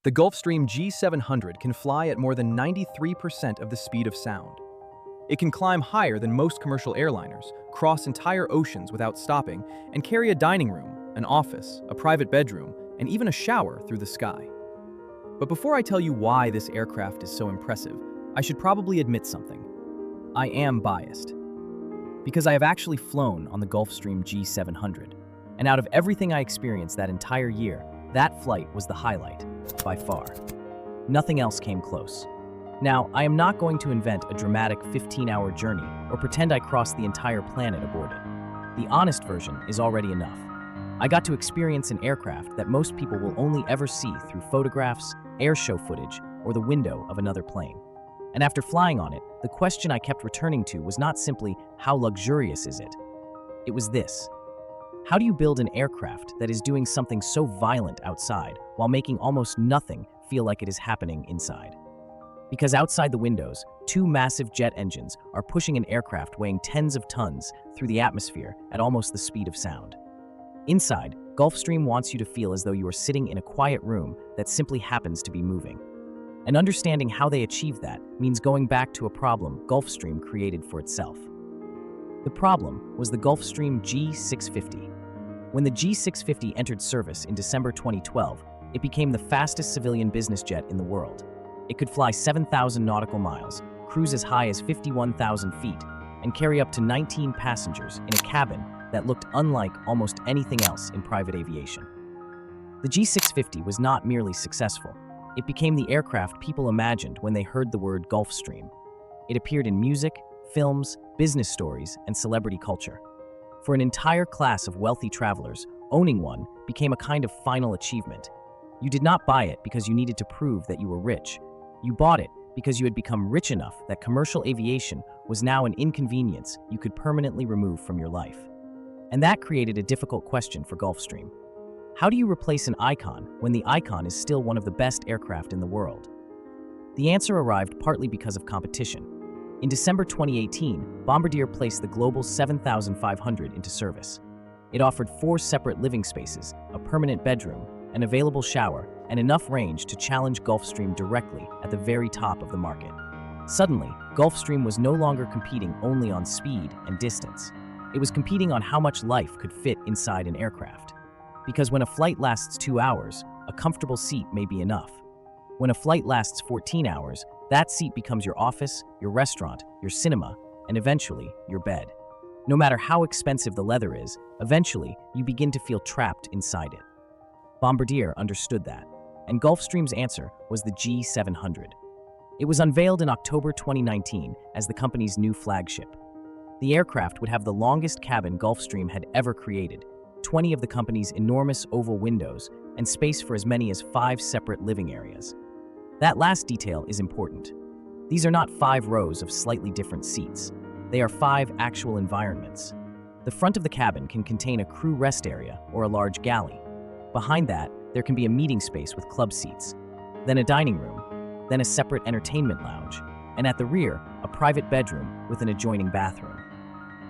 The Gulfstream G700 can fly at more than 93% of the speed of sound. It can climb higher than most commercial airliners, cross entire oceans without stopping, and carry a dining room, an office, a private bedroom, and even a shower through the sky. But before I tell you why this aircraft is so impressive, I should probably admit something. I am biased. Because I have actually flown on the Gulfstream G700, and out of everything I experienced that entire year, that flight was the highlight, by far. Nothing else came close. Now, I am not going to invent a dramatic 15-hour journey or pretend I crossed the entire planet aboard it. The honest version is already enough. I got to experience an aircraft that most people will only ever see through photographs, airshow footage, or the window of another plane. And after flying on it, the question I kept returning to was not simply, how luxurious is it? It was this. How do you build an aircraft that is doing something so violent outside while making almost nothing feel like it is happening inside? Because outside the windows, two massive jet engines are pushing an aircraft weighing tens of tons through the atmosphere at almost the speed of sound. Inside, Gulfstream wants you to feel as though you are sitting in a quiet room that simply happens to be moving. And understanding how they achieve that means going back to a problem Gulfstream created for itself. The problem was the Gulfstream G650. When the G650 entered service in December 2012, it became the fastest civilian business jet in the world. It could fly 7,000 nautical miles, cruise as high as 51,000 feet, and carry up to 19 passengers in a cabin that looked unlike almost anything else in private aviation. The G650 was not merely successful. It became the aircraft people imagined when they heard the word Gulfstream. It appeared in music, films, business stories, and celebrity culture. For an entire class of wealthy travelers, owning one became a kind of final achievement. You did not buy it because you needed to prove that you were rich. You bought it because you had become rich enough that commercial aviation was now an inconvenience you could permanently remove from your life. And that created a difficult question for Gulfstream. How do you replace an icon when the icon is still one of the best aircraft in the world? The answer arrived partly because of competition. In December 2018, Bombardier placed the Global 7500 into service. It offered 4 separate living spaces, a permanent bedroom, an available shower, and enough range to challenge Gulfstream directly at the very top of the market. Suddenly, Gulfstream was no longer competing only on speed and distance. It was competing on how much life could fit inside an aircraft. Because when a flight lasts 2 hours, a comfortable seat may be enough. When a flight lasts 14 hours, that seat becomes your office, your restaurant, your cinema, and eventually, your bed. No matter how expensive the leather is, eventually, you begin to feel trapped inside it. Bombardier understood that, and Gulfstream's answer was the G700. It was unveiled in October 2019 as the company's new flagship. The aircraft would have the longest cabin Gulfstream had ever created, 20 of the company's enormous oval windows, and space for as many as 5 separate living areas. That last detail is important. These are not 5 rows of slightly different seats. They are 5 actual environments. The front of the cabin can contain a crew rest area or a large galley. Behind that, there can be a meeting space with club seats, then a dining room, then a separate entertainment lounge, and at the rear, a private bedroom with an adjoining bathroom.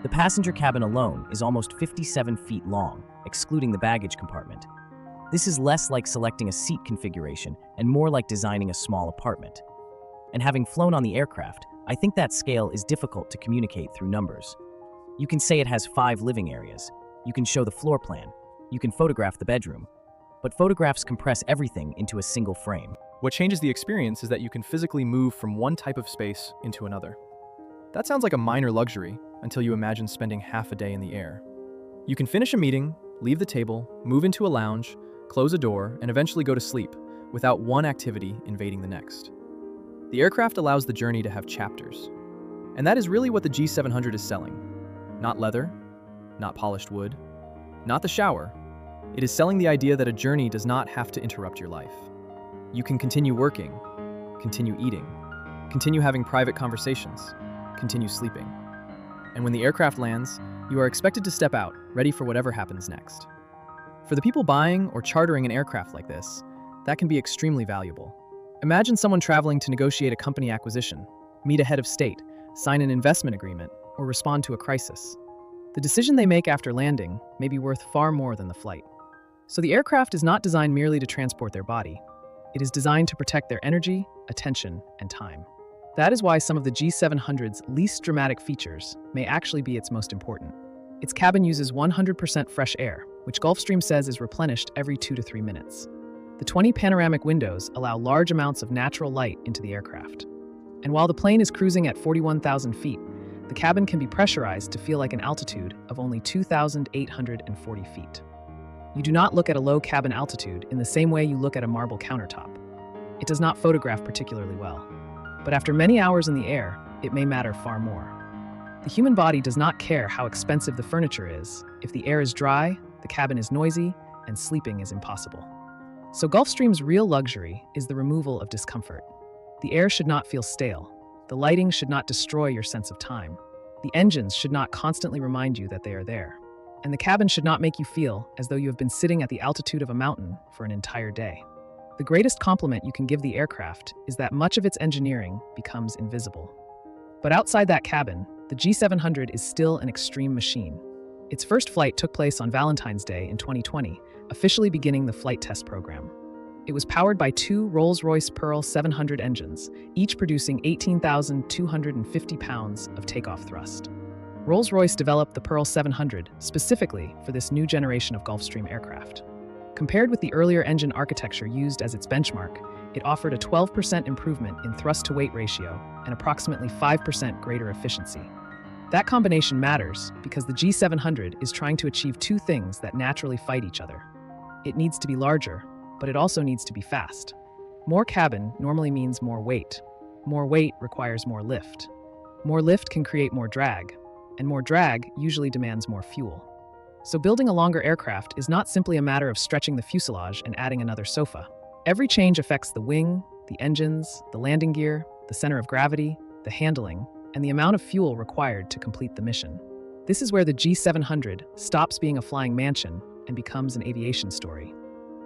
The passenger cabin alone is almost 57 feet long, excluding the baggage compartment. This is less like selecting a seat configuration and more like designing a small apartment. And having flown on the aircraft, I think that scale is difficult to communicate through numbers. You can say it has 5 living areas. You can show the floor plan. You can photograph the bedroom. But photographs compress everything into a single frame. What changes the experience is that you can physically move from one type of space into another. That sounds like a minor luxury until you imagine spending half a day in the air. You can finish a meeting, leave the table, move into a lounge, close a door, and eventually go to sleep without one activity invading the next. The aircraft allows the journey to have chapters. And that is really what the G700 is selling. Not leather, not polished wood, not the shower. It is selling the idea that a journey does not have to interrupt your life. You can continue working, continue eating, continue having private conversations, continue sleeping. And when the aircraft lands, you are expected to step out, ready for whatever happens next. For the people buying or chartering an aircraft like this, that can be extremely valuable. Imagine someone traveling to negotiate a company acquisition, meet a head of state, sign an investment agreement, or respond to a crisis. The decision they make after landing may be worth far more than the flight. So the aircraft is not designed merely to transport their body. It is designed to protect their energy, attention, and time. That is why some of the G700's least dramatic features may actually be its most important. Its cabin uses 100% fresh air, which Gulfstream says is replenished every 2 to 3 minutes. The 20 panoramic windows allow large amounts of natural light into the aircraft. And while the plane is cruising at 41,000 feet, the cabin can be pressurized to feel like an altitude of only 2,840 feet. You do not look at a low cabin altitude in the same way you look at a marble countertop. It does not photograph particularly well. But after many hours in the air, it may matter far more. The human body does not care how expensive the furniture is. If the air is dry, the cabin is noisy, and sleeping is impossible. So Gulfstream's real luxury is the removal of discomfort. The air should not feel stale. The lighting should not destroy your sense of time. The engines should not constantly remind you that they are there. And the cabin should not make you feel as though you have been sitting at the altitude of a mountain for an entire day. The greatest compliment you can give the aircraft is that much of its engineering becomes invisible. But outside that cabin, the G700 is still an extreme machine. Its first flight took place on Valentine's Day in 2020, officially beginning the flight test program. It was powered by 2 Rolls-Royce Pearl 700 engines, each producing 18,250 pounds of takeoff thrust. Rolls-Royce developed the Pearl 700 specifically for this new generation of Gulfstream aircraft. Compared with the earlier engine architecture used as its benchmark, it offered a 12% improvement in thrust-to-weight ratio and approximately 5% greater efficiency. That combination matters because the G700 is trying to achieve 2 things that naturally fight each other. It needs to be larger, but it also needs to be fast. More cabin normally means more weight. More weight requires more lift. More lift can create more drag, and more drag usually demands more fuel. So building a longer aircraft is not simply a matter of stretching the fuselage and adding another sofa. Every change affects the wing, the engines, the landing gear, the center of gravity, the handling, and the amount of fuel required to complete the mission. This is where the G700 stops being a flying mansion and becomes an aviation story.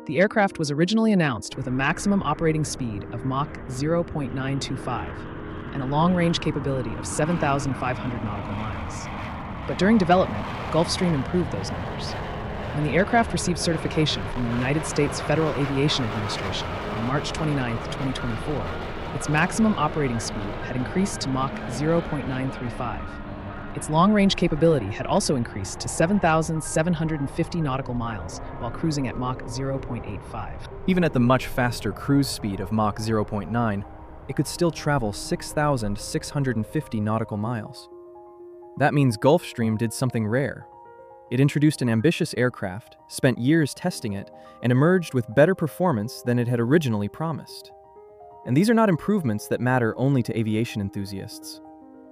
The aircraft was originally announced with a maximum operating speed of Mach 0.925 and a long-range capability of 7,500 nautical miles. But during development, Gulfstream improved those numbers. When the aircraft received certification from the United States Federal Aviation Administration on March 29, 2024, its maximum operating speed had increased to Mach 0.935. Its long-range capability had also increased to 7,750 nautical miles while cruising at Mach 0.85. Even at the much faster cruise speed of Mach 0.9, it could still travel 6,650 nautical miles. That means Gulfstream did something rare. It introduced an ambitious aircraft, spent years testing it, and emerged with better performance than it had originally promised. And these are not improvements that matter only to aviation enthusiasts.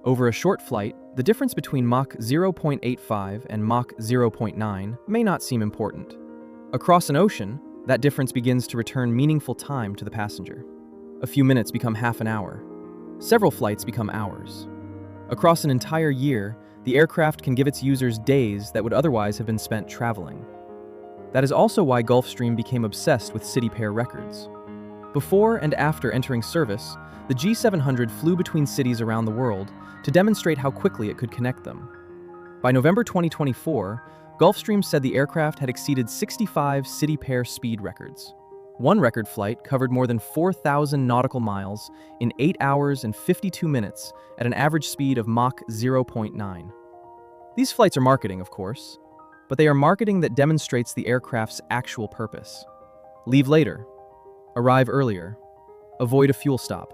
Over a short flight, the difference between Mach 0.85 and Mach 0.9 may not seem important. Across an ocean, that difference begins to return meaningful time to the passenger. A few minutes become half an hour. Several flights become hours. Across an entire year, the aircraft can give its users days that would otherwise have been spent traveling. That is also why Gulfstream became obsessed with city pair records. Before and after entering service, the G700 flew between cities around the world to demonstrate how quickly it could connect them. By November 2024, Gulfstream said the aircraft had exceeded 65 city pair speed records. One record flight covered more than 4,000 nautical miles in 8 hours and 52 minutes at an average speed of Mach 0.9. These flights are marketing, of course, but they are marketing that demonstrates the aircraft's actual purpose. Leave later, arrive earlier, avoid a fuel stop,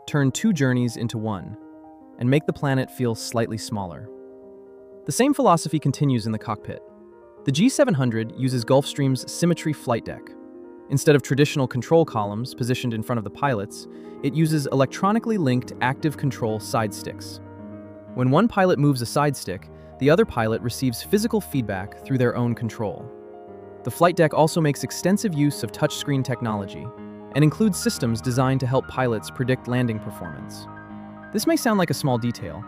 turn 2 journeys into 1, and make the planet feel slightly smaller. The same philosophy continues in the cockpit. The G700 uses Gulfstream's Symmetry flight deck. Instead of traditional control columns positioned in front of the pilots, it uses electronically linked active control side sticks. When one pilot moves a side stick, the other pilot receives physical feedback through their own control. The flight deck also makes extensive use of touchscreen technology and includes systems designed to help pilots predict landing performance. This may sound like a small detail,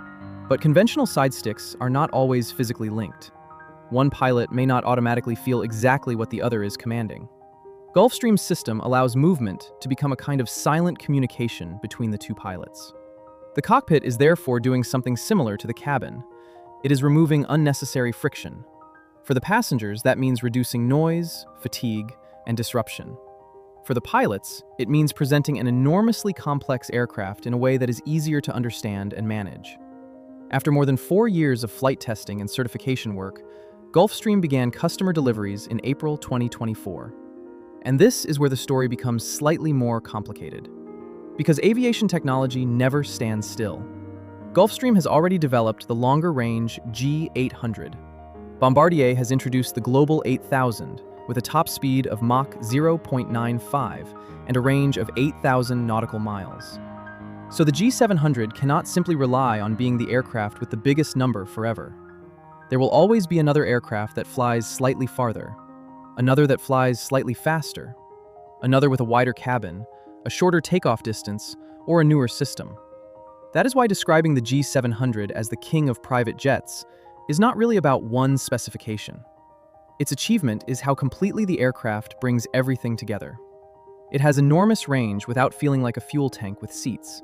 but conventional side sticks are not always physically linked. One pilot may not automatically feel exactly what the other is commanding. Gulfstream's system allows movement to become a kind of silent communication between the 2 pilots. The cockpit is therefore doing something similar to the cabin. It is removing unnecessary friction. For the passengers, that means reducing noise, fatigue, and disruption. For the pilots, it means presenting an enormously complex aircraft in a way that is easier to understand and manage. After more than 4 years of flight testing and certification work, Gulfstream began customer deliveries in April 2024. And this is where the story becomes slightly more complicated. Because aviation technology never stands still. Gulfstream has already developed the longer-range G800. Bombardier has introduced the Global 8000 with a top speed of Mach 0.95 and a range of 8,000 nautical miles. So the G700 cannot simply rely on being the aircraft with the biggest number forever. There will always be another aircraft that flies slightly farther, another that flies slightly faster, another with a wider cabin, a shorter takeoff distance, or a newer system. That is why describing the G700 as the king of private jets is not really about one specification. Its achievement is how completely the aircraft brings everything together. It has enormous range without feeling like a fuel tank with seats.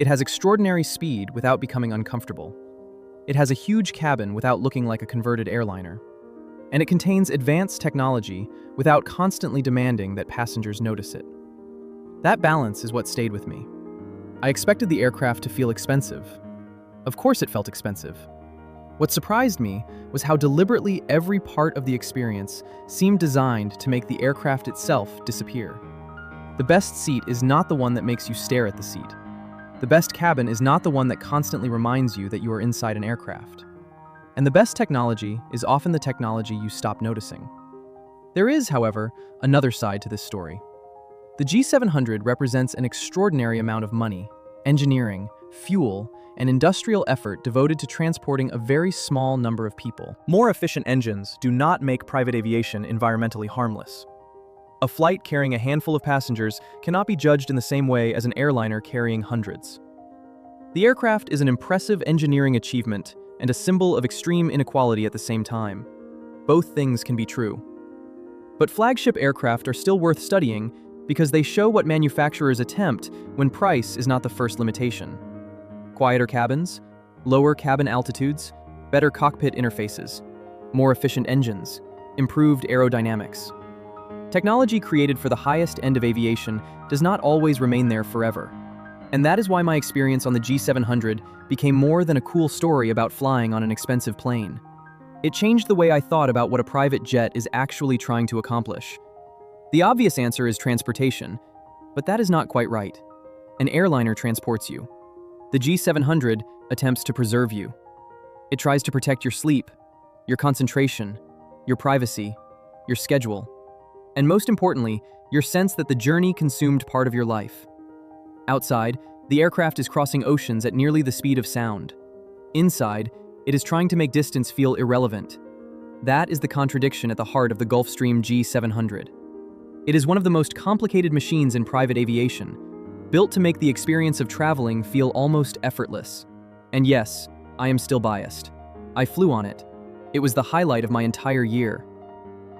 It has extraordinary speed without becoming uncomfortable. It has a huge cabin without looking like a converted airliner. And it contains advanced technology without constantly demanding that passengers notice it. That balance is what stayed with me. I expected the aircraft to feel expensive. Of course it felt expensive. What surprised me was how deliberately every part of the experience seemed designed to make the aircraft itself disappear. The best seat is not the one that makes you stare at the seat. The best cabin is not the one that constantly reminds you that you are inside an aircraft. And the best technology is often the technology you stop noticing. There is, however, another side to this story. The G700 represents an extraordinary amount of money, engineering, fuel, and industrial effort devoted to transporting a very small number of people. More efficient engines do not make private aviation environmentally harmless. A flight carrying a handful of passengers cannot be judged in the same way as an airliner carrying hundreds. The aircraft is an impressive engineering achievement and a symbol of extreme inequality at the same time. Both things can be true. But flagship aircraft are still worth studying because they show what manufacturers attempt when price is not the first limitation. Quieter cabins, lower cabin altitudes, better cockpit interfaces, more efficient engines, improved aerodynamics. Technology created for the highest end of aviation does not always remain there forever. And that is why my experience on the G700 became more than a cool story about flying on an expensive plane. It changed the way I thought about what a private jet is actually trying to accomplish. The obvious answer is transportation, but that is not quite right. An airliner transports you. The G700 attempts to preserve you. It tries to protect your sleep, your concentration, your privacy, your schedule, and most importantly, your sense that the journey consumed part of your life. Outside, the aircraft is crossing oceans at nearly the speed of sound. Inside, it is trying to make distance feel irrelevant. That is the contradiction at the heart of the Gulfstream G700. It is one of the most complicated machines in private aviation, built to make the experience of traveling feel almost effortless. And yes, I am still biased. I flew on it. It was the highlight of my entire year.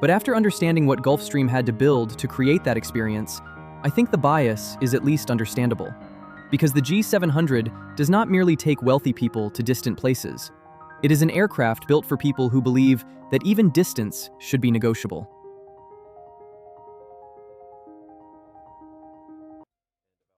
But after understanding what Gulfstream had to build to create that experience, I think the bias is at least understandable. Because the G700 does not merely take wealthy people to distant places. It is an aircraft built for people who believe that even distance should be negotiable.